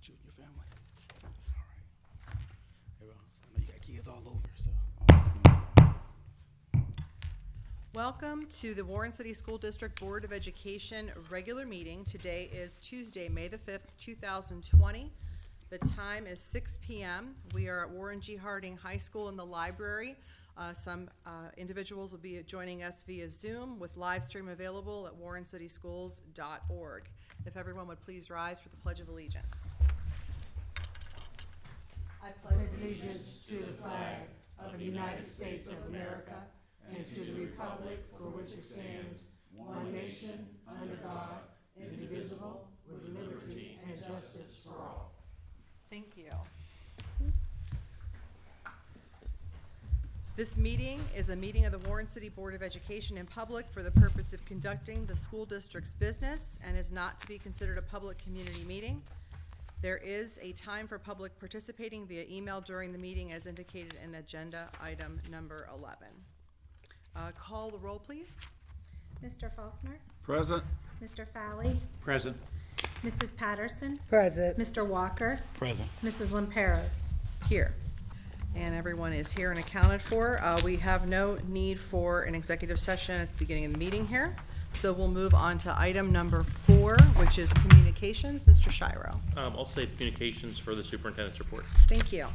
about you and your family. All right. Hey, well, so I know you got kids all over, so. Welcome to the Warren City School District Board of Education regular meeting. Today is Tuesday, May the 5th, 2020. The time is 6 p.m. We are at Warren G. Harding High School in the library. Some individuals will be joining us via Zoom with live stream available at warrencityschools.org. If everyone would please rise for the Pledge of Allegiance. I pledge allegiance to the flag of the United States of America and to the republic for which it stands, one nation, under God, indivisible, with liberty and justice for all. Thank you. This meeting is a meeting of the Warren City Board of Education in public for the purpose of conducting the school district's business and is not to be considered a public community meeting. There is a time for public participating via email during the meeting as indicated in agenda item number 11. Call the roll, please. Mr. Faulkner, Present. Mr. Fowley, Present. Mrs. Patterson, Present. Mr. Walker, Present. Mrs. Lamperos. Here. And everyone is here and accounted for. We have no need for an executive session at the beginning of the meeting here. So we'll move on to item number 4, which is communications. Mr. Shiro. I'll save communications for the superintendent's report. Thank you.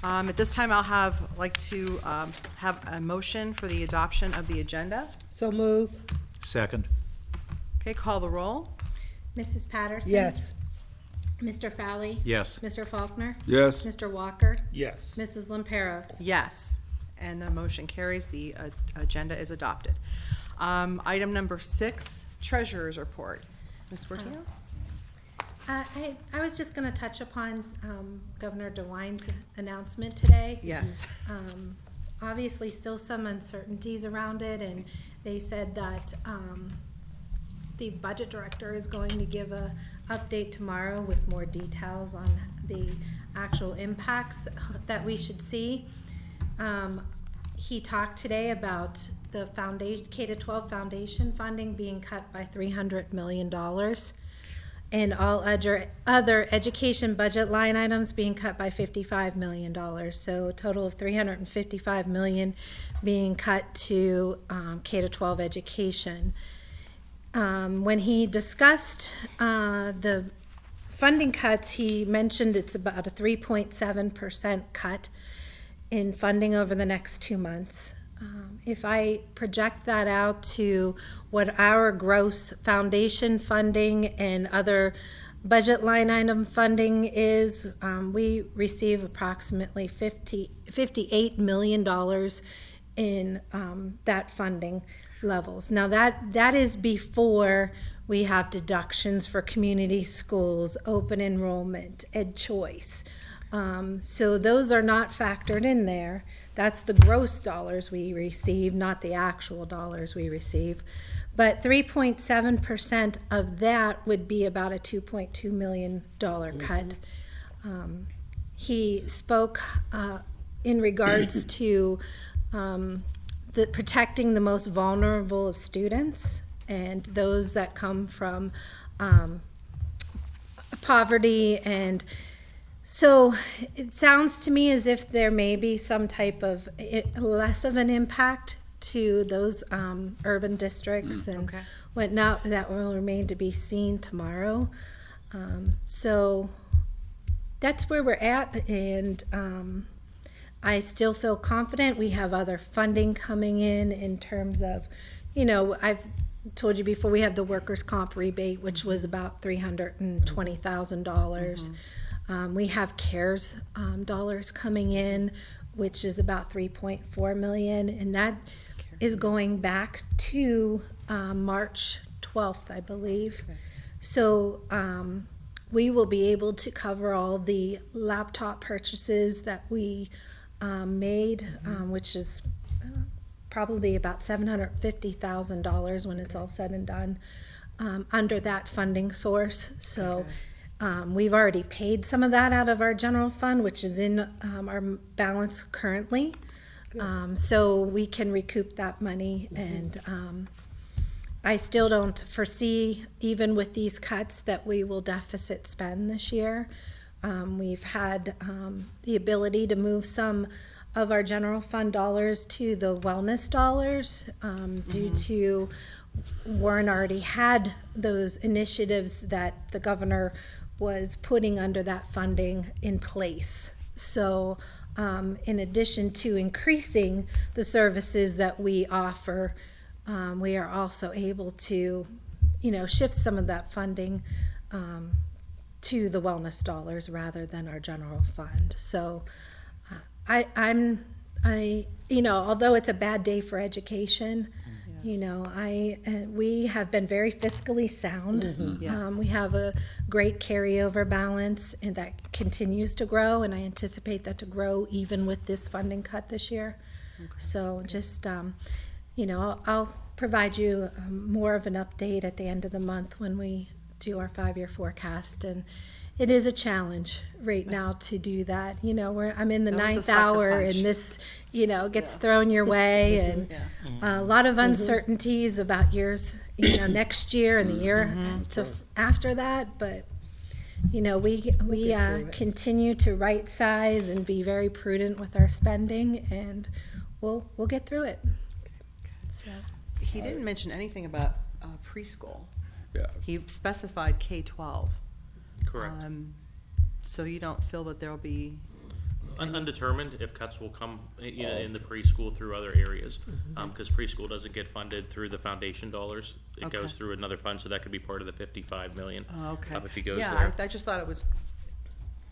At this time, I'll like to have a motion for the adoption of the agenda. So move. Second. Okay, call the roll. Mrs. Patterson. Yes. Mr. Fowley. Yes. Mr. Faulkner. Yes. Mr. Walker. Yes. Mrs. Lamperos. Yes, and the motion carries. The agenda is adopted. Item number 6, treasurer's report. Ms. Portillo? I was just going to touch upon Governor DeWine's announcement today. Yes. Obviously, still some uncertainties around it, and they said that the budget director is going to give a update tomorrow with more details on the actual impacts that we should see. He talked today about the K-12 foundation funding being cut by $300 million and all other education budget line items being cut by $55 million. So a total of $355 million being cut to K-12 education. When he discussed the funding cuts, he mentioned it's about a 3.7% cut in funding over the next 2 months. If I project that out to what our gross foundation funding and other budget line item funding is, we receive approximately $58 million in that funding levels. Now that is before we have deductions for community schools, open enrollment, ed choice. So those are not factored in there. That's the gross dollars we receive, not the actual dollars we receive. But 3.7% of that would be about a $2.2 million cut. He spoke in regards to protecting the most vulnerable of students and those that come from poverty. And so it sounds to me as if there may be some type of less of an impact to those urban districts and whatnot. That will remain to be seen tomorrow. So that's where we're at, and I still feel confident. We have other funding coming in terms of, I've told you before, we have the workers' comp rebate, which was about $320,000. We have CARES dollars coming in, which is about $3.4 million, and that is going back to March 12th, I believe. Okay. So we will be able to cover all the laptop purchases that we made, which is probably about $750,000 when it's all said and done, under that funding source. So. Okay. We've already paid some of that out of our general fund, which is in our balance currently. So we can recoup that money and I still don't foresee, even with these cuts, that we will deficit spend this year. We've had the ability to move some of our general fund dollars to the wellness dollars due to Warren already had those initiatives that the governor was putting under that funding in place. So in addition to increasing the services that we offer, we are also able to, shift some of that funding to the wellness dollars rather than our general fund. So although it's a bad day for education, we have been very fiscally sound. Yes. We have a great carryover balance, and that continues to grow, and I anticipate that to grow even with this funding cut this year. So just, I'll provide you more of an update at the end of the month when we do our 5-year forecast. And it is a challenge right now to do that. I'm in the That was a ninth sucker hour, punch. and this, gets thrown your way, and a lot of uncertainties about years, next year and the year after that. But we continue to right size and be very prudent with our spending, and we'll get through it. So. He didn't mention anything about preschool. Yeah. He specified K-12. Correct. So you don't feel that there'll be, Undetermined if cuts will come, in the preschool through other areas, because preschool doesn't get funded through the foundation dollars. It Okay. goes through another fund, so that could be part of the 55 million. oh, okay. If he goes Yeah, there. I just thought it was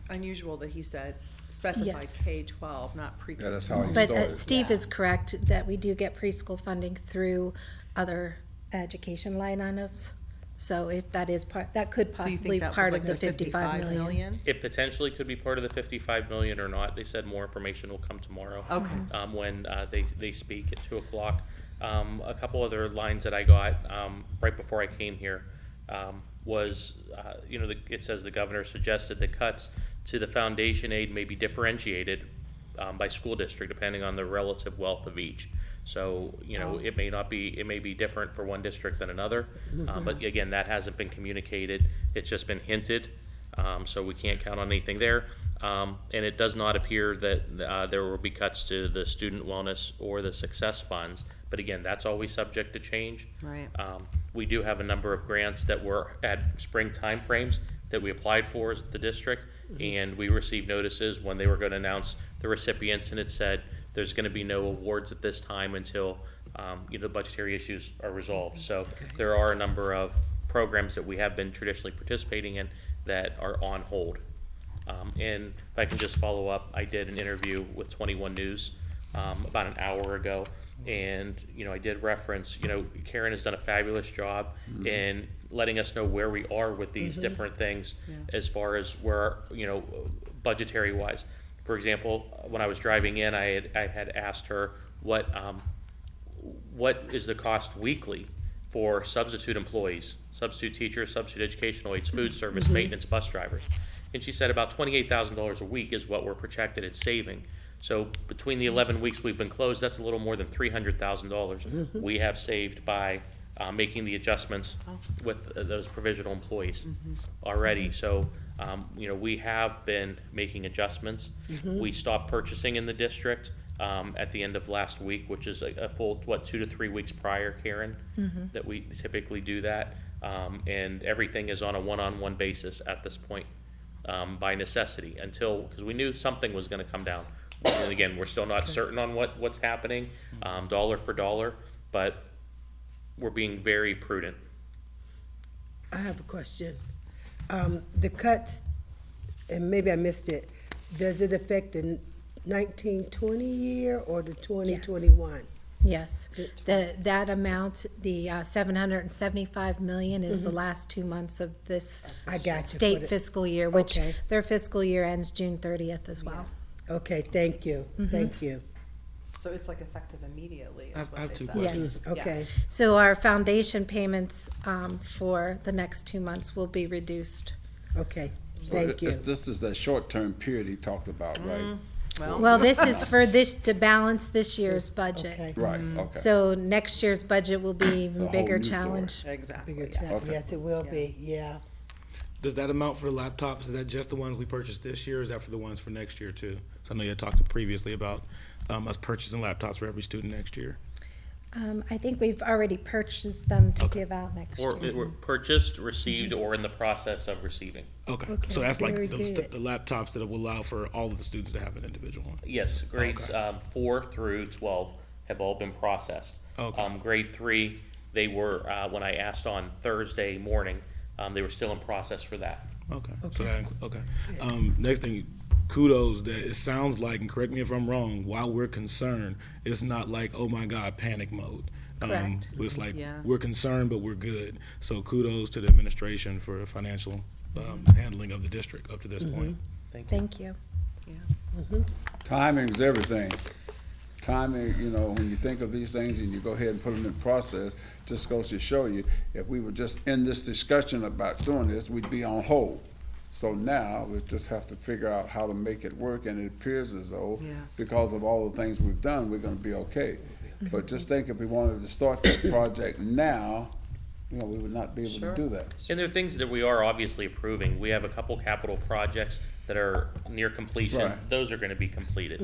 unusual that he said specified Yes. K-12, not pre-K. Yeah, that's how he But started. Steve is correct that we do get preschool funding through other education line items. So if that is that could So you possibly think that was part like of the the 55 million. It potentially could be part of the 55 million or not. They said more information will come tomorrow. Okay. When they speak at 2:00. A couple other lines that I got right before I came here was, it says the governor suggested the cuts to the foundation aid may be differentiated by school district depending on the relative wealth of each. So, it may be different for one district than another, but again, that hasn't been communicated. It's just been hinted, so we can't count on anything there. And it does not appear that there will be cuts to the student wellness or the success funds, but again, that's always subject to change. Right. We do have a number of grants that were at spring timeframes that we applied for as the district, and we received notices when they were going to announce the recipients, and it said there's going to be no awards at this time until the budgetary issues are resolved. So there are a number of programs that we have been traditionally participating in that are on hold. And if I can just follow up, I did an interview with 21 News about an hour ago, and I did reference, Karen has done a fabulous job in letting us know where we are with these different things as far as where, budgetary wise. For example, when I was driving in, I had asked her what is the cost weekly for substitute employees, substitute teachers, substitute educational aides, food service, maintenance, bus drivers. And she said about $28,000 a week is what we're projected at saving. So between the 11 weeks we've been closed, that's a little more than $300,000 we have saved by making the adjustments with those provisional employees already. So, we have been making adjustments. We stopped purchasing in the district at the end of last week, which is a full, 2 to 3 weeks prior, Karen, that we typically do that. And everything is on a one-on-one basis at this point by necessity because we knew something was going to come down. And again, we're still not certain on what's happening, dollar for dollar, but we're being very prudent. I have a question. The cuts, and maybe I missed it, does it affect the 1920 year or the 2021? Yes, that amount, the 775 million is the last 2 months of this I got you. state fiscal year, which Okay. their fiscal year ends June 30th as well. Okay, thank you, thank you. So it's like effective immediately is I what have they two said. questions. Yes. Okay, So our foundation payments for the next 2 months will be reduced. okay, So thank you. This is that short-term period he talked about, right? Well, this is for this, to balance this year's budget. Okay. Right, okay. So next year's budget will be A even whole bigger new story. challenge. Exactly, Bigger yeah. challenge. Yes, it will be, yeah. Does that amount for the laptops, is that just the ones we purchased this year, or is that for the ones for next year too? So I know you had talked previously about us purchasing laptops for every student next year. I think we've already purchased them to Okay. give out next Or year. were purchased, received, or in the process of receiving. Okay, Okay, so that's like very the good. the laptops that will allow for all of the students to have an individual one. Yes, grades Okay. 4 through 12 have all been processed. Okay. Grade 3, they were, when I asked on Thursday morning, they were still in process for that. Okay, so that, okay. Next thing, kudos that it sounds like, and correct me if I'm wrong, while we're concerned, it's not like, oh my God, panic mode. Correct. It's like, Yeah. we're concerned, but we're good. So kudos to the administration for the financial handling of the district up to this point. Thank you. Thank you. Timing's everything. Timing, you know, when you think of these things and you go ahead and put them in process, just goes to show you, if we were just in this discussion about doing this, we'd be on hold. So now, we just have to figure out how to make it work, and it appears as though, Yeah. because of all the things we've done, we're gonna be okay. But just think, if we wanted to start that project now, you know, we would not be able Sure. to do that. And there are things that we are obviously approving. We have a couple capital projects that are near completion. Right. Those are gonna be completed.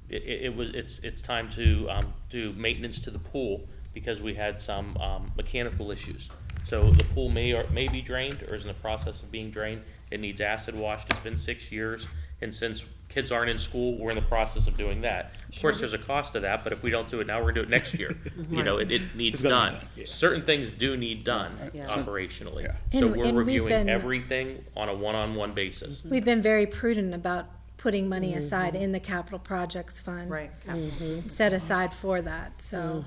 It's time to, do maintenance to the pool because we had some, mechanical issues. So the pool may be drained or is in the process of being drained. It needs acid washed. It's been 6 years. And since kids aren't in school, we're in the process of doing that. Of course, there's a cost to that, but if we don't do it now, we're gonna do it next year. You know, it needs It's gonna be done. done, yeah. Certain things do need done Yeah. operationally. Yeah. So And- we're and we've reviewing been- everything on a one-on-one basis. We've been very prudent about putting money aside in the capital projects fund. Right, capital. Set aside for that, so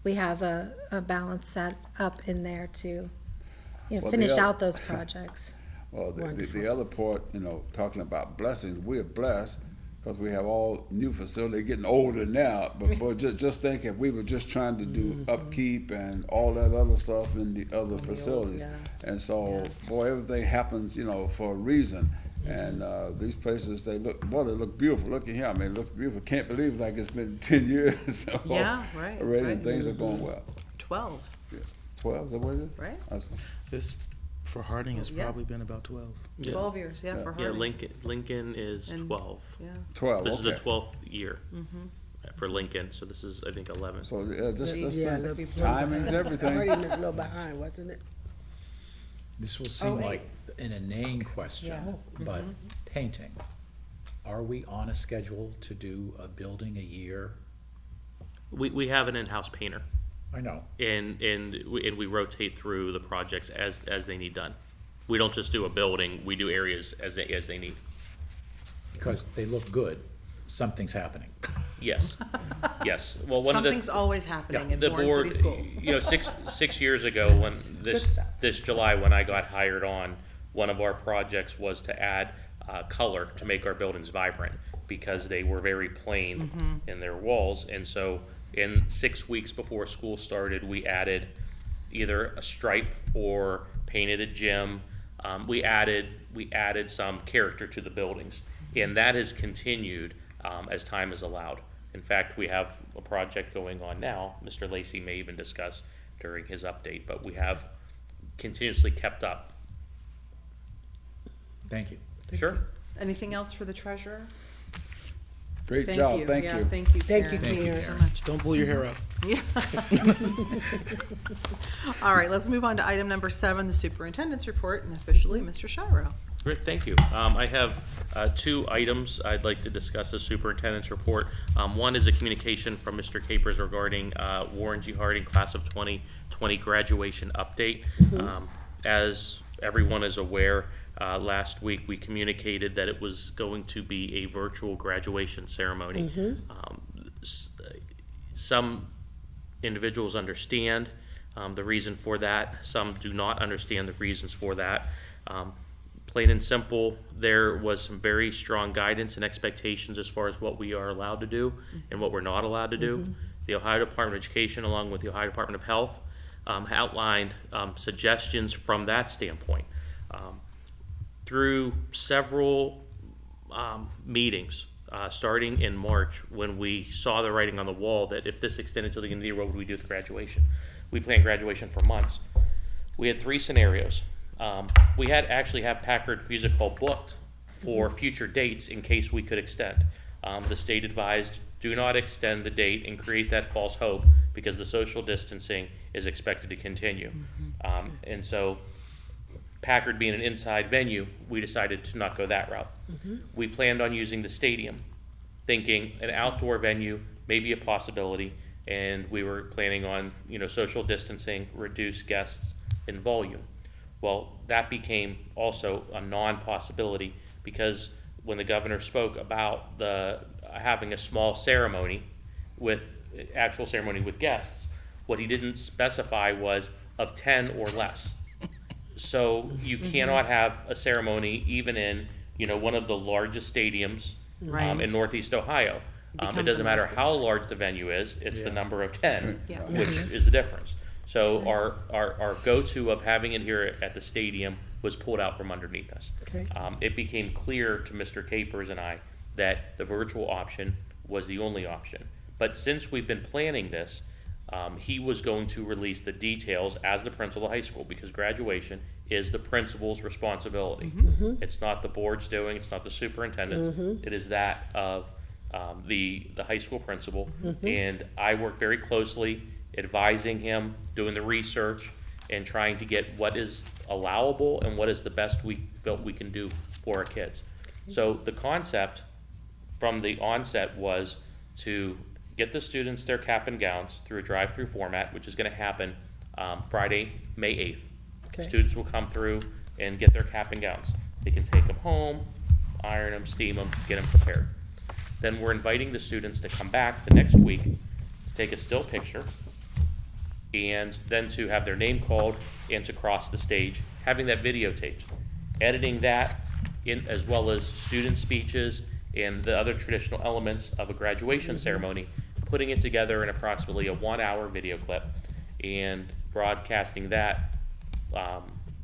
we have a balance set up in there to, you know, Well, finish the out those projects. Well, the other part, you know, talking about blessings, we're blessed because we have all new facilities, getting older now. But just think, if we were just trying to do upkeep and all that other stuff in the other facilities. yeah. And so, boy, everything happens, you know, for a reason. And these places, they look beautiful. Look at here, I mean, it looks beautiful. Can't believe like it's been 10 years. Yeah, right, Already, right. and things are going well. 12, Yeah. 12, is that what it is? right? This, for Harding, has Yeah. probably been about 12. Yeah. 12 years, yeah, for Yeah, Harding. Lincoln is And- 12. Yeah, 12, This is the okay. 12th year for Lincoln, so this is, I think, 11. So, just Yeah, think, timing's everything. Already was a little behind, wasn't it? This will seem like an inane question, Yeah. but painting, are we on a schedule to do a building a year? We have an in-house painter, I know, and we rotate through the projects as they need done. We don't just do a building, we do areas as they need. because they look good, something's happening. Yes, yes. Well, one of the. something's always happening in The Warren board, City Schools. you know, six years ago, when stuff. this July, when I got hired on, one of our projects was to add color to make our buildings vibrant, because they were very plain in their walls. And so in 6 weeks before school started, we added either a stripe or painted a gym. We added some character to the buildings, and that has continued as time has allowed. In fact, we have a project going on now, Mr. Lacy may even discuss during his update, but we have continuously kept up. Thank you. Sure. Anything else for the treasurer? Great Thank job, you. thank Yeah, you. thank you, Thank you, Karen. Thank you, Karen. So Karen. much. Don't pull your hair up. Yeah. All right, let's move on to item number 7, the superintendent's report, and officially, Mr. Shiro. Great, thank you. I have 2 items I'd like to discuss the superintendent's report. One is a communication from Mr. Capers regarding Warren G. Harding Class of 2020 graduation update. As everyone is aware, last week we communicated that it was going to be a virtual graduation ceremony. Some individuals understand the reason for that. Some do not understand the reasons for that. Plain and simple, there was some very strong guidance and expectations as far as what we are allowed to do and what we're not allowed to do. The Ohio Department of Education, along with the Ohio Department of Health, outlined suggestions from that standpoint. Through several meetings starting in March, when we saw the writing on the wall that if this extended to the end of the year, what would we do with graduation? We planned graduation for months. We had 3 scenarios. We had actually have Packard Music Hall booked for future dates in case we could extend. The state advised, do not extend the date and create that false hope because the social distancing is expected to continue. And so Packard being an inside venue, we decided to not go that route. We planned on using the stadium, thinking an outdoor venue may be a possibility, and we were planning on, social distancing, reduce guests in volume. Well, that became also a non-possibility because when the governor spoke about having a small ceremony with actual ceremony with guests, what he didn't specify was of 10 or less. So you cannot have a ceremony even in, one of the largest stadiums Right. in Northeast Ohio. It Becomes doesn't a matter mess. how large the venue is, it's the number of 10, Yes. which is the difference. So our go-to of having it here at the stadium was pulled out from underneath us. Okay. It became clear to Mr. Capers and I that the virtual option was the only option. But since we've been planning this, he was going to release the details as the principal of the high school, because graduation is the principal's responsibility. It's not the board's doing, it's not the superintendent's, it is that of the high school principal. And I worked very closely advising him, doing the research, and trying to get what is allowable and what is the best we felt we can do for our kids. So the concept from the onset was to get the students their cap and gowns through a drive-through format, which is going to happen Friday, May 8th. Okay. Students will come through and get their cap and gowns. They can take them home, iron them, steam them, get them prepared. Then we're inviting the students to come back the next week to take a still picture, and then to have their name called and to cross the stage, having that videotaped, editing that in, as well as student speeches and the other traditional elements of a graduation ceremony, putting it together in approximately a 1-hour video clip and broadcasting that,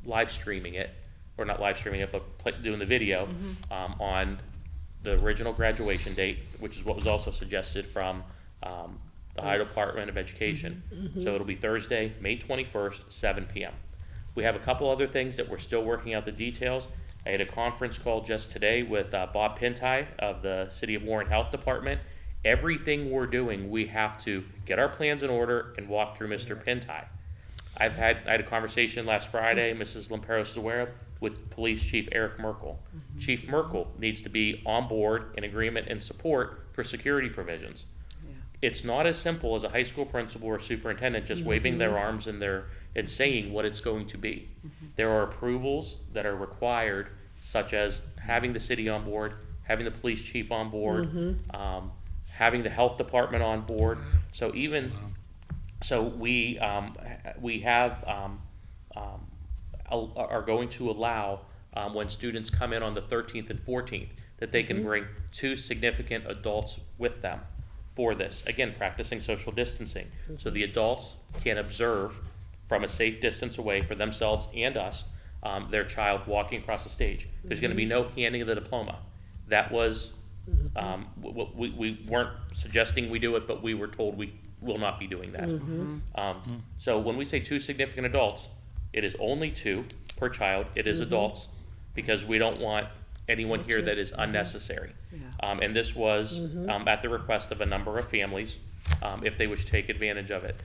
live streaming it, or not live streaming it, but doing the video on the original graduation date, which is what was also suggested from the Ohio Department of Education. So it'll be Thursday, May 21st, 7 p.m. We have a couple other things that we're still working out the details. I had a conference call just today with Bob Pintai of the City of Warren Health Department. Everything we're doing, we have to get our plans in order and walk through Mr. Pintai. I had a conversation last Friday, Mrs. Lamperos is aware of, with Police Chief Eric Merkel. Chief Merkel needs to be on board, in agreement and support for security provisions. It's not as simple as a high school principal or superintendent just waving their arms and saying what it's going to be. There are approvals that are required, such as having the city on board, having the police chief on board, having the health department on board. So we are going to allow when students come in on the 13th and 14th that they can bring 2 significant adults with them for this. Again, practicing social distancing. So the adults can observe from a safe distance away for themselves and us, their child walking across the stage. There's going to be no handing of the diploma. That was, we weren't suggesting we do it, but we were told we will not be doing that. So when we say 2 significant adults, it is only 2 per child. It is adults, because we don't want anyone here that is unnecessary. And this was at the request of a number of families, if they wish to take advantage of it.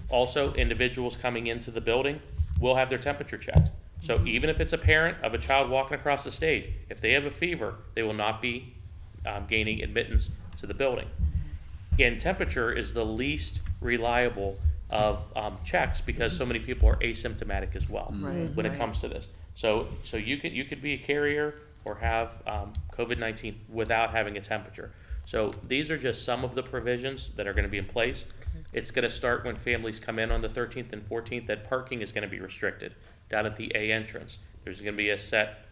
Also, individuals coming into the building will have their temperature checked. So even if it's a parent of a child walking across the stage, if they have a fever, they will not be gaining admittance to the building. And temperature is the least reliable of checks, because so many people are asymptomatic as well when it comes to this. So you could be a carrier or have COVID-19 without having a temperature. So these are just some of the provisions that are going to be in place. It's going to start when families come in on the 13th and 14th, that parking is going to be restricted down at the A entrance. There's going to be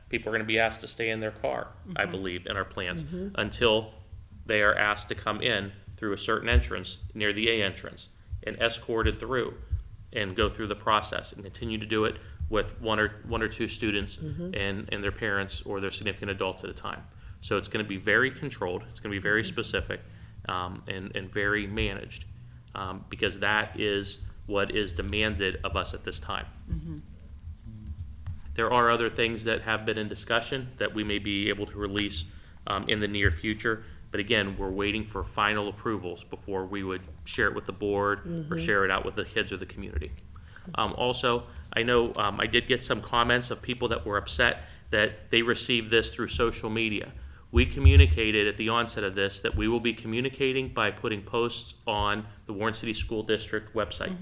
people are going to be asked to stay in their car, I believe, in our plans, until they are asked to come in through a certain entrance near the A entrance and escorted through and go through the process and continue to do it with one or 2 students and their parents or their significant adults at a time. So it's going to be very controlled. It's going to be very specific and very managed because that is what is demanded of us at this time. There are other things that have been in discussion that we may be able to release in the near future. But again, we're waiting for final approvals before we would share it with the board or share it out with the kids or the community. Also, I know I did get some comments of people that were upset that they received this through social media. We communicated at the onset of this that we will be communicating by putting posts on the Warren City School District website.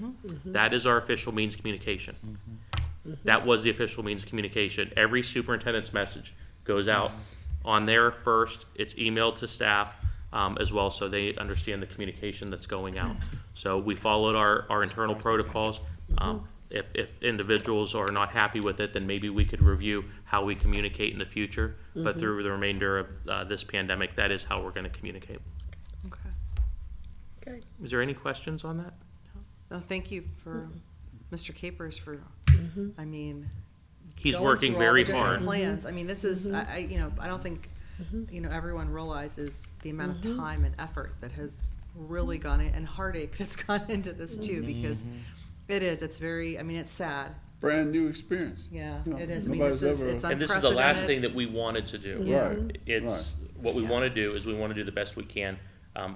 That is our official means of communication. That was the official means of communication. Every superintendent's message goes out on there first. It's emailed to staff as well, so they understand the communication that's going out. So we followed our internal protocols. If individuals are not happy with it, then maybe we could review how we communicate in the future. But through the remainder of this pandemic, that is how we're going to communicate. Okay. Okay. Is there any questions on that? No, thank you for Mr. Capers for, I mean, He's going working through all very the different hard. plans. I mean, this is, I don't think, everyone realizes the amount of time and effort that has really gone in, and heartache that's gone into this too, because it's very, I mean, it's sad. Brand new experience. Yeah, You know, it is. I mean, nobody's it's ever- And this is the last unprecedented. thing that we wanted to do. Yeah. Right. It's, what we want to do is we want to do the best we can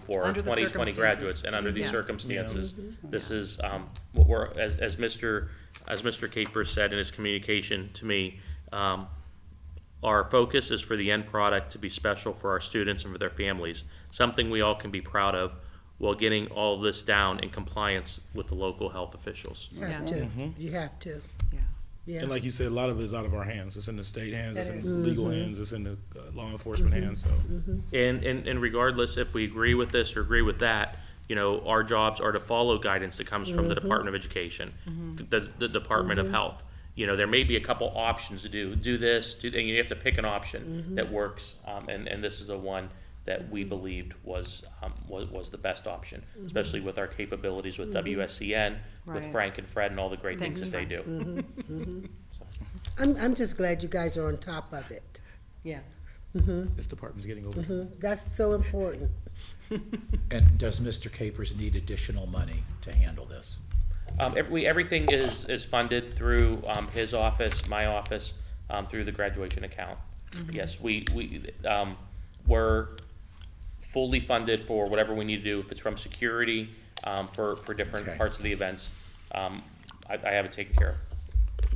for our Under the 2020 graduates. And under these Yes. circumstances, this is what we're, as Mr. Capers said in his communication to me, our focus is for the end product to be special for our students and for their families, something we all can be proud of, while getting all this down in compliance with the local health officials. You have to. You have to. Yeah. Yeah. And like you said, a lot of it is out of our hands. It's in the state hands, it's It in is. the legal hands, it's in the law enforcement hands, so. And regardless if we agree with this or agree with that, our jobs are to follow guidance that comes from the Department of Education, the Department of Health. There may be a couple options to do this, and you have to pick an option that works, and this is the one that we believed was the best option, especially with our capabilities with WSCN, with Right. Frank and Fred and all the great things Thanks, that they Frank. do. I'm just glad you guys are on top of it. Yeah. This department's getting over. That's so important. And does Mr. Capers need additional money to handle this? Everything is funded through his office, my office, through the graduation account. Yes, we're fully funded for whatever we need to do. If it's from security, for different Okay. parts of the events, I have it taken care of.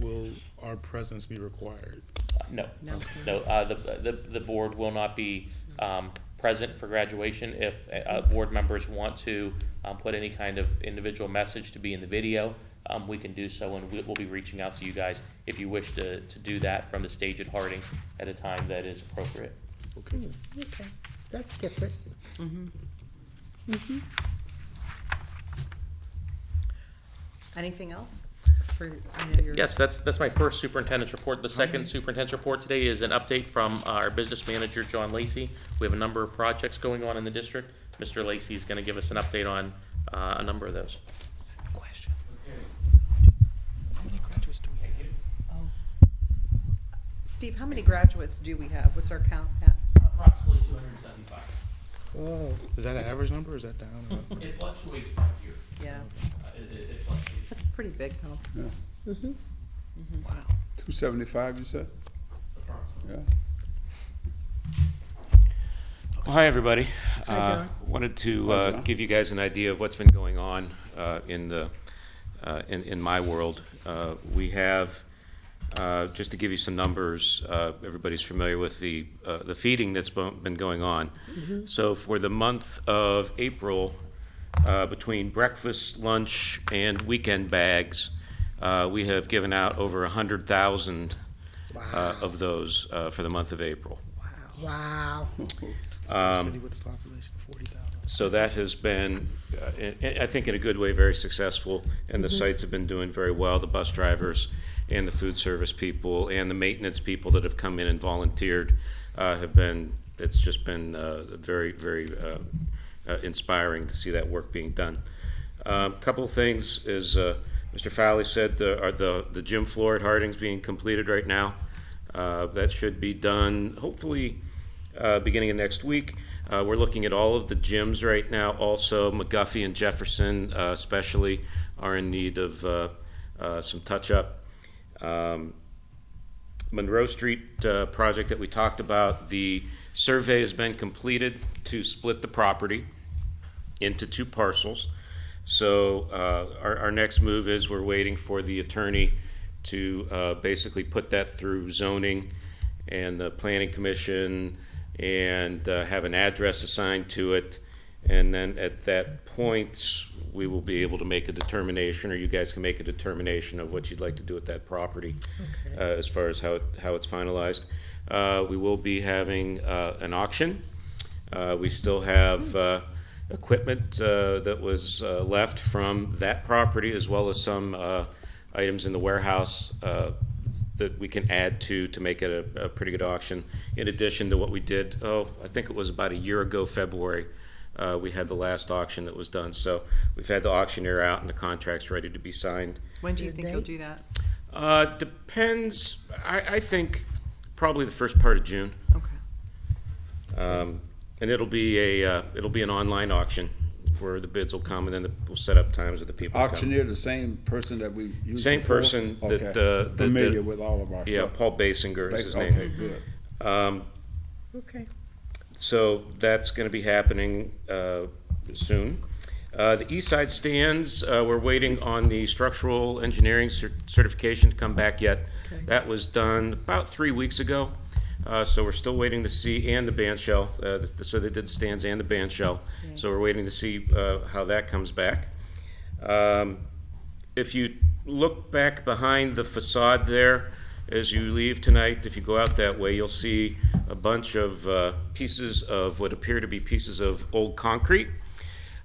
Will our presence be required? No, No. no. The board will not be present for graduation. If board members want to put any kind of individual message to be in the video, we can do so, and we'll be reaching out to you guys if you wish to do that from the stage at Harding at a time that is appropriate. Okay. Okay, that's different. Anything else? I know you're. Yes, that's my first superintendent's report. The second superintendent's report today is an update from our business manager, John Lacey. We have a number of projects going on in the district. Mr. Lacey is going to give us an update on a number of those. Question. How many graduates do we have? Steve, how many graduates do we have? What's our count at? Approximately 275. Oh, Is that an average number or is that down? or up? It fluctuates by year. Yeah, It fluctuates. that's pretty big though. Yeah. Wow. 275, you said? Yeah. Well, hi, everybody. Hi, John. Wanted to Hi, John. give you guys an idea of what's been going on in my world. We have, just to give you some numbers, everybody's familiar with the feeding that's been going on. So for the month of April, between breakfast, lunch, and weekend bags, we have given out over 100,000 of those for the month of April. wow. City with a population of 40,000. So that has been, I think in a good way, very successful, and the sites have been doing very well. The bus drivers and the food service people and the maintenance people that have come in and volunteered have been, it's just been very, very inspiring to see that work being done. A couple of things is, Mr. Fowley said the gym floor at Harding's being completed right now. That should be done hopefully beginning of next week. We're looking at all of the gyms right now. Also, McGuffey and Jefferson especially are in need of some touch-up. Monroe Street project that we talked about, the survey has been completed to split the property into 2 parcels. So our next move is we're waiting for the attorney to basically put that through zoning and the planning commission and have an address assigned to it. And then at that point, we will be able to make a determination, or you guys can make a determination of what you'd like to do with that property as far as how it's finalized. We will be having an auction. We still have equipment that was left from that property, as well as some items in the warehouse that we can add to make it a pretty good auction. In addition to what we did, I think it was about a year ago, February, we had the last auction that was done. So we've had the auctioneer out and the contract's ready to be signed. When do you think you'll do that? Depends, I think probably the first part of June. Okay. And it'll be an online auction where the bids will come, and then we'll set up times with the people to come. Auctioneer, the same person that we used Same before? person that, Okay. that Familiar with all of our Yeah, stuff. Paul Basinger is his name. Okay, good. Okay. So that's going to be happening soon. The east side stands, we're waiting on the structural engineering certification to come back yet. Okay. That was done about 3 weeks ago. So we're still waiting to see, and the band shell, so they did the stands and the band shell. So we're waiting to see how that comes back. If you look back behind the facade there, as you leave tonight, if you go out that way, you'll see a bunch of pieces of what appear to be pieces of old concrete.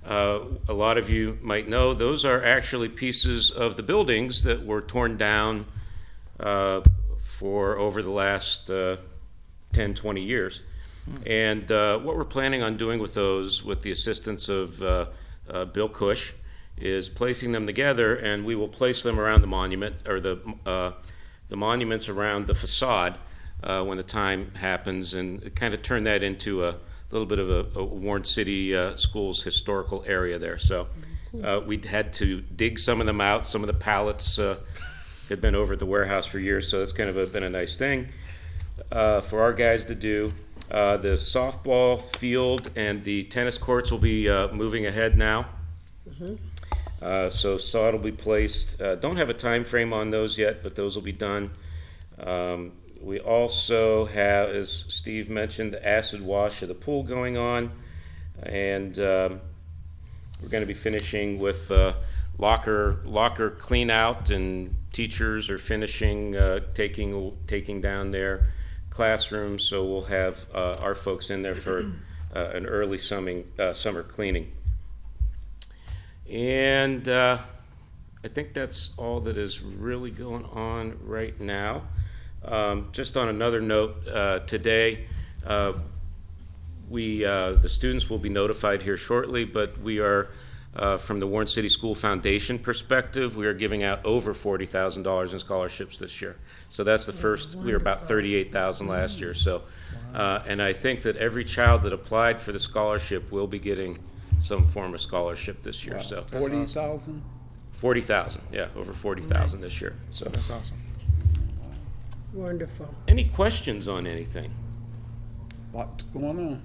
A lot of you might know those are actually pieces of the buildings that were torn down for over the last 10, 20 years. And what we're planning on doing with those, with the assistance of Bill Cush, is placing them together, and we will place them around the monument, or the monuments around the facade when the time happens, and kind of turn that into a little bit of a Warren City Schools historical area there. So we had to dig some of them out. Some of the pallets had been over at the warehouse for years, so that's kind of been a nice thing for our guys to do. The softball field and the tennis courts will be moving ahead now. So sod will be placed. Don't have a time frame on those yet, but those will be done. We also have, as Steve mentioned, the acid wash of the pool going on, and we're going to be finishing with locker clean out, and teachers are finishing taking down their classrooms. So we'll have our folks in there for an early summer cleaning. And I think that's all that is really going on right now. Just on another note, today, the students will be notified here shortly, but we are, from the Warren City School Foundation perspective, we are giving out over $40,000 in scholarships this year. So that's the first. We were about $38,000 last year. So, and I think that every child that applied for the scholarship will be getting some form of scholarship this year. So 40,000? 40,000, yeah, over 40,000 this year. So That's awesome. Wonderful. any questions on anything? What's going on?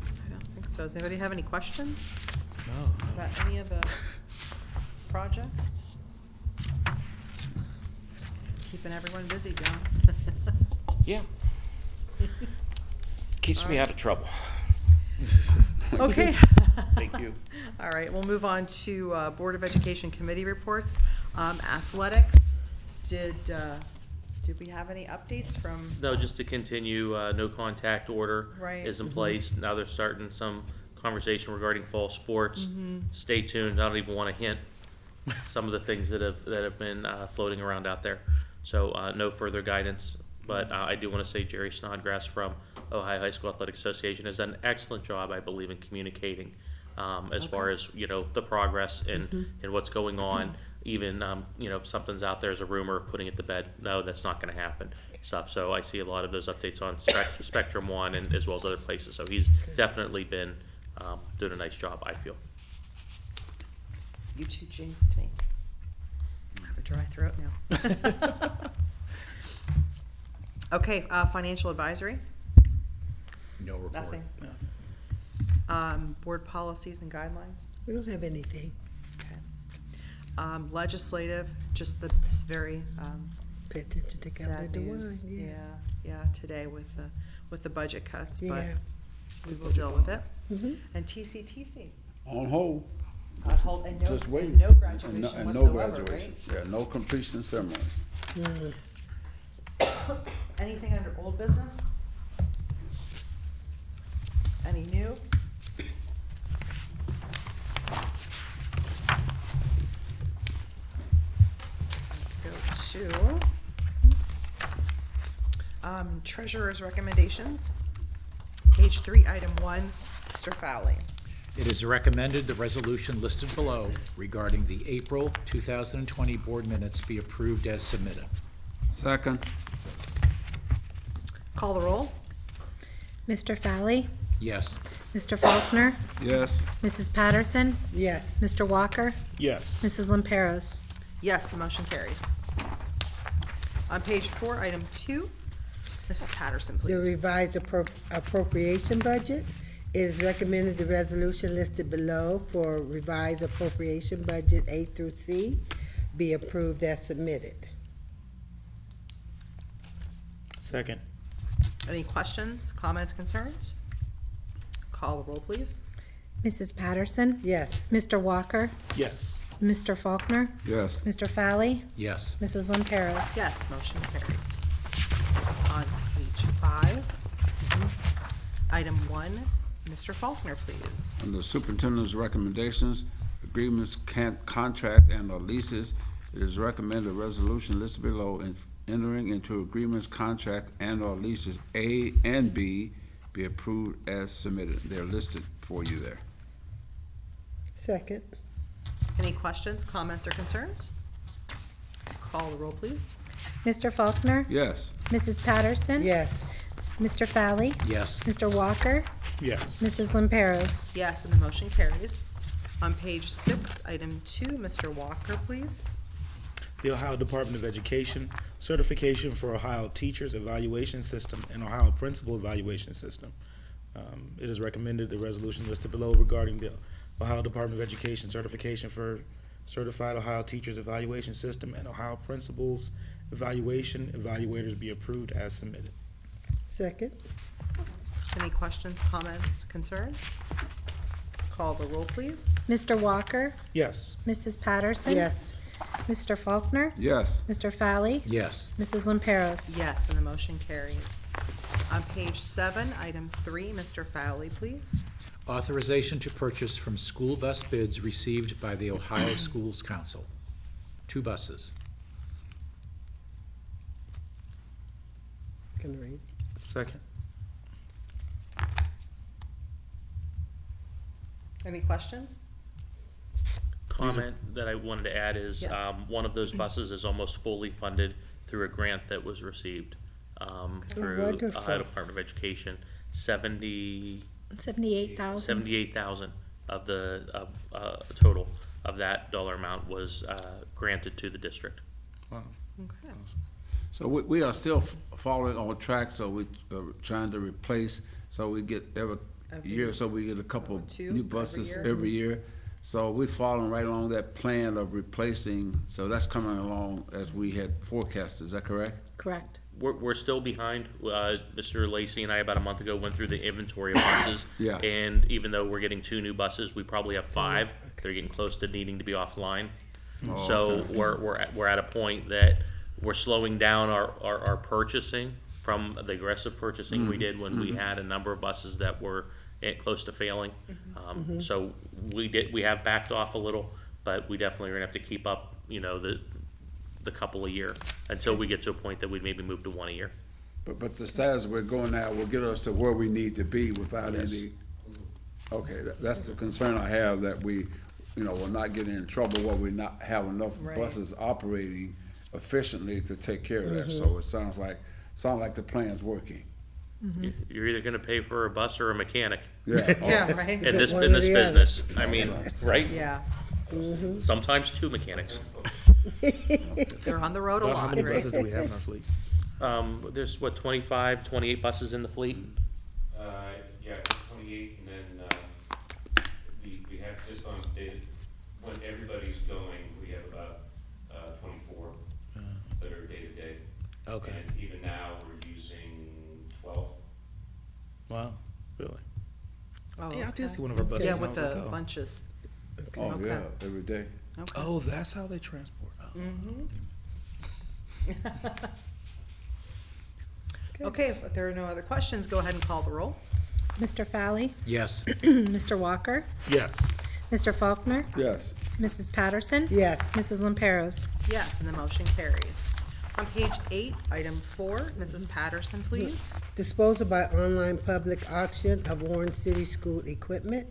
I don't think so. Does anybody have any questions No. about any of the projects? Keeping everyone busy, John. Yeah. Keeps me out of trouble. Okay. Thank you. All right, we'll move on to Board of Education Committee reports. Athletics, did we have any updates from? No, just to continue, no contact order Right. is in place. Now they're starting some conversation regarding fall sports. Stay tuned. I don't even want to hint some of the things that have been floating around out there. So no further guidance. But I do want to say Jerry Snodgrass from Ohio High School Athletic Association has done an excellent job, I believe, in communicating as far as the progress and what's going on. even, you know, if something's out there as a rumor, putting it to bed, no, that's not gonna happen, stuff. So I see a lot of those updates on Spectrum One and as well as other places. So he's definitely been, doing a nice job, I feel. You two jinxed me. I have a dry throat now. Okay, financial advisory, No report. nothing. Board policies and guidelines, We don't have anything. okay. Legislative, just the very, Pay attention to sad Governor news. DeWine, Yeah, today with the budget cuts, but Yeah. we will deal with it. Mhm. And TCTC, On hold, on hold, and no, just wait. and no graduation And no whatsoever, right? graduation. Yeah, no completion ceremony. Mm. Anything under old business? Any new? Let's go to treasurer's recommendations. Page 3, item 1, Mr. Fowley. It is recommended the resolution listed below regarding the April 2020 board minutes be approved as submitted. Second, Call the roll. Mr. Fowley? Yes. Mr. Faulkner? yes. Mrs. Patterson? Yes. Mr. Walker? Yes. Mrs. Lamperos? Yes, the motion carries. On page 4, item 2, Mrs. Patterson, The please. revised appropriation budget. It is recommended the resolution listed below for revised appropriation budget A through C be approved as submitted. Second. Any questions, comments, concerns? Call the roll, please. Mrs. Patterson? Yes. Mr. Walker? Yes. Mr. Faulkner? Yes. Mr. Fowley? Yes. Mrs. Lamperos? Yes, motion carries. On page 5, item 1, Mr. Faulkner, please. Under superintendent's recommendations, agreements, contracts, and/or leases, it is recommended a resolution listed below in entering into agreements, contract, and/or leases A and B be approved as submitted. They're listed for you there. Second. Any questions, comments, or concerns? Call the roll, please. Mr. Faulkner? Yes. Mrs. Patterson? Yes. Mr. Fowley? Yes. Mr. Walker? Yes. Mrs. Lamperos? Yes, and the motion carries. On page 6, item 2, Mr. Walker, please. The Ohio Department of Education certification for Ohio Teachers Evaluation System and Ohio Principal Evaluation System. It is recommended the resolution listed below regarding the Ohio Department of Education certification for Certified Ohio Teachers Evaluation System and Ohio Principals Evaluators be approved as submitted. Second. Any questions, comments, concerns? Call the roll, please. Mr. Walker? Yes. Mrs. Patterson? Yes. Mr. Faulkner? Yes. Mr. Fowley? Yes. Mrs. Lamperos? Yes, and the motion carries. On page 7, item 3, Mr. Fowley, please. Authorization to purchase from school bus bids received by the Ohio Schools Council. 2 buses. Can read. Second. Any questions? Comment that I wanted to add is, Yeah. one of those buses is almost fully funded through a grant that was received, through wonderful. Ohio Department of Education. 78,000? 78,000 of the, total of that dollar amount was, granted to the district. Wow. Okay. So we are still following on track, so we trying to replace, so we get every year, so we get a couple Two new every buses year? every year. So we're following right along that plan of replacing, so that's coming along as we had forecasted, is that correct? Correct. We're still behind. Mr. Lacy and I about a month ago went through the inventory of buses. Yeah. And even though we're getting 2 new buses, we probably have 5. They're getting close to needing to be offline. Oh, So okay. we're at a point that we're slowing down our purchasing from the aggressive purchasing we did when we had a number of buses that were close to failing. So we have backed off a little, but we definitely are gonna have to keep up, you know, the couple a year until we get to a point that we'd maybe move to 1 a year. But the status we're going now will get us to where we need to be without Yes. any, okay, that's the concern I have, that you know, we're not getting in trouble where we not have enough Right. buses operating efficiently to take care of that. So it sounds like the plan's working. You're either gonna pay for a bus or a mechanic Yeah. Yeah, right? in this, One in or this the other. business. I mean, right? Yeah, Sometimes two mechanics. they're on the road a About how lot, many right? buses do we have in our fleet? There's what, 25, 28 buses in the fleet? Yeah, 28, and then, we have just on day, when everybody's going, we have about, 24 that are day-to-day. Okay. And even now, we're using 12. Wow, really? Oh, Yeah, I okay. did see one of our buses. Yeah, when I with was the like, oh. bunches. Oh, Okay. yeah, every day. Okay. Oh, that's how they transport. Oh. Okay, if there are no other questions, go ahead and call the roll. Mr. Fowley, Yes. Mr. Walker, Yes. Mr. Faulkner, Yes. Mrs. Patterson. Yes. Mrs. Lamperos. Yes, and the motion carries. On page 8, item 4, Mrs. Patterson, please. Disposal by online public auction of Warren City School equipment.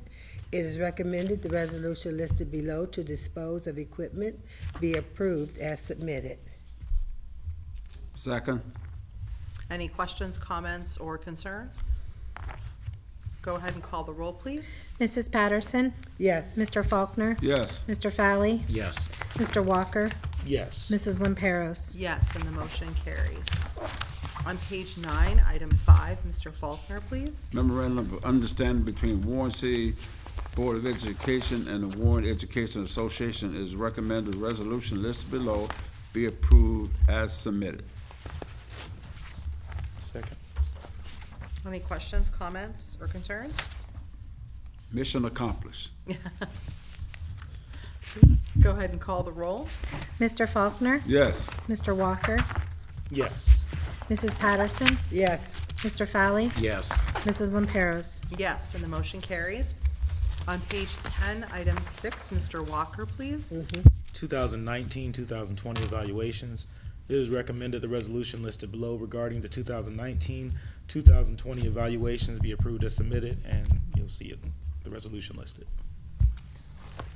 It is recommended the resolution listed below to dispose of equipment be approved as submitted. Second? Any questions, comments, or concerns? Go ahead and call the roll, please. Mrs. Patterson, Yes. Mr. Faulkner, Yes. Mr. Fowley, Yes. Mr. Walker, Yes. Mrs. Lamperos. Yes, and the motion carries. On page 9, item 5, Mr. Faulkner, please. Memorandum of Understanding between Warren City Board of Education and the Warren Education Association is recommended the resolution listed below be approved as submitted. Second. Any questions, comments, or concerns? Mission accomplished. Go ahead and call the roll. Mr. Faulkner, Yes. Mr. Walker, Yes. Mrs. Patterson, Yes. Mr. Fowley, Yes. Mrs. Lamperos. Yes, and the motion carries. On page 10, item 6, Mr. Walker, please. 2019, 2020 evaluations. It is recommended the resolution listed below regarding the 2019, 2020 evaluations be approved as submitted, and you'll see it, the resolution listed.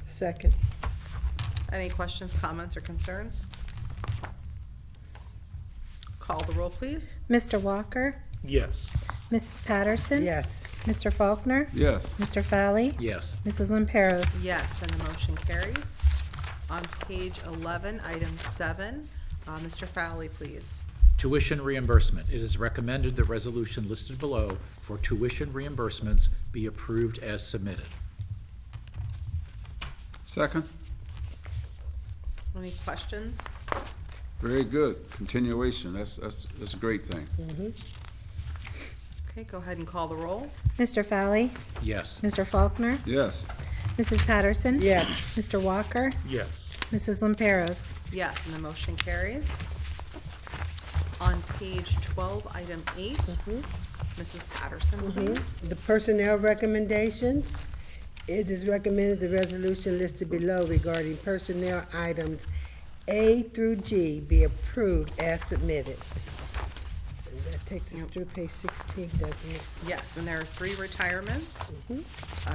Second. Any questions, comments, or concerns? Call the roll, please. Mr. Walker, Yes. Mrs. Patterson. Yes. Mr. Faulkner, Yes. Mr. Fowley, Yes. Mrs. Lamperos. Yes, and the motion carries. On page 11, item 7, Mr. Fowley, please. Tuition reimbursement. It is recommended the resolution listed below for tuition reimbursements be approved as submitted. Second? Any questions? Very good. Continuation. That's a great thing. Okay, go ahead and call the roll. Mr. Fowley, Yes. Mr. Faulkner, Yes. Mrs. Patterson. Yes. Mr. Walker, Yes. Mrs. Lamperos. Yes, and the motion carries. On page 12, item 8, Mrs. Patterson, please. The personnel recommendations. It is recommended the resolution listed below regarding personnel items A through G be approved as submitted. And that takes us through page 16, doesn't it? Yes, and there are 3 retirements,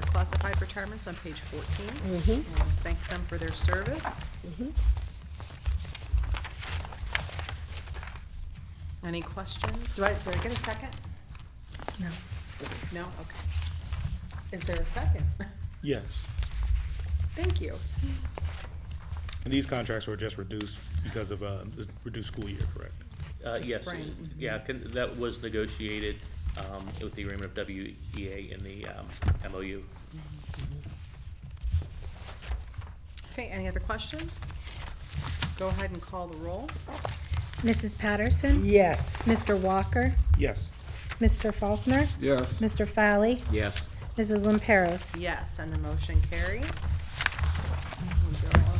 classified retirements on page 14. And thank them for their service. Any questions? Did I get a second? No. No? Okay. Is there a second? Yes. Thank you. And these contracts were just reduced because of the reduced school year, correct? Yes, spring. yeah, that was negotiated with the agreement of WEA in the MOU. Okay, any other questions? Go ahead and call the roll. Mrs. Patterson, Yes. Mr. Walker, Yes. Mr. Faulkner, Yes. Mr. Fowley, Yes. Mrs. Lamperos. Yes, and the motion carries. We'll go on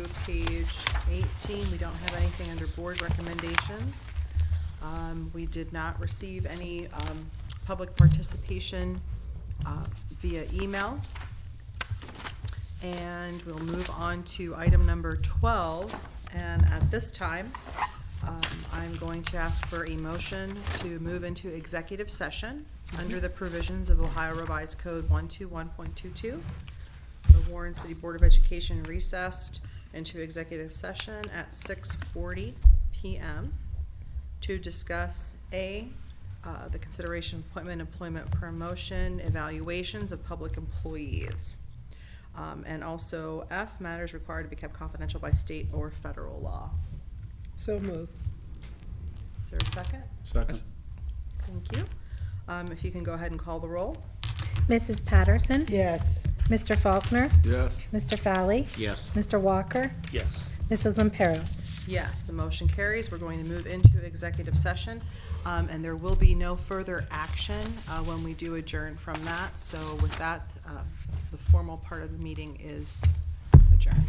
to page 18. We don't have anything under board recommendations. We did not receive any public participation via email. And we'll move on to item number 12. And at this time, I'm going to ask for a motion to move into executive session under the provisions of Ohio Revised Code 121.22 The Warren City Board of Education recessed into executive session at 6:40 PM to discuss A, the consideration of appointment, employment, promotion, evaluations of public employees. And also F, matters required to be kept confidential by state or federal law. So moved. Is there a second? Second. Thank you. If you can go ahead and call the roll. Mrs. Patterson? Yes. Mr. Faulkner? Yes. Mr. Fowley? Yes. Mr. Walker? Yes. Mrs. Lamperos? Yes, the motion carries. We're going to move into executive session, and there will be no further action when we do adjourn from that. So with that, the formal part of the meeting is adjourned.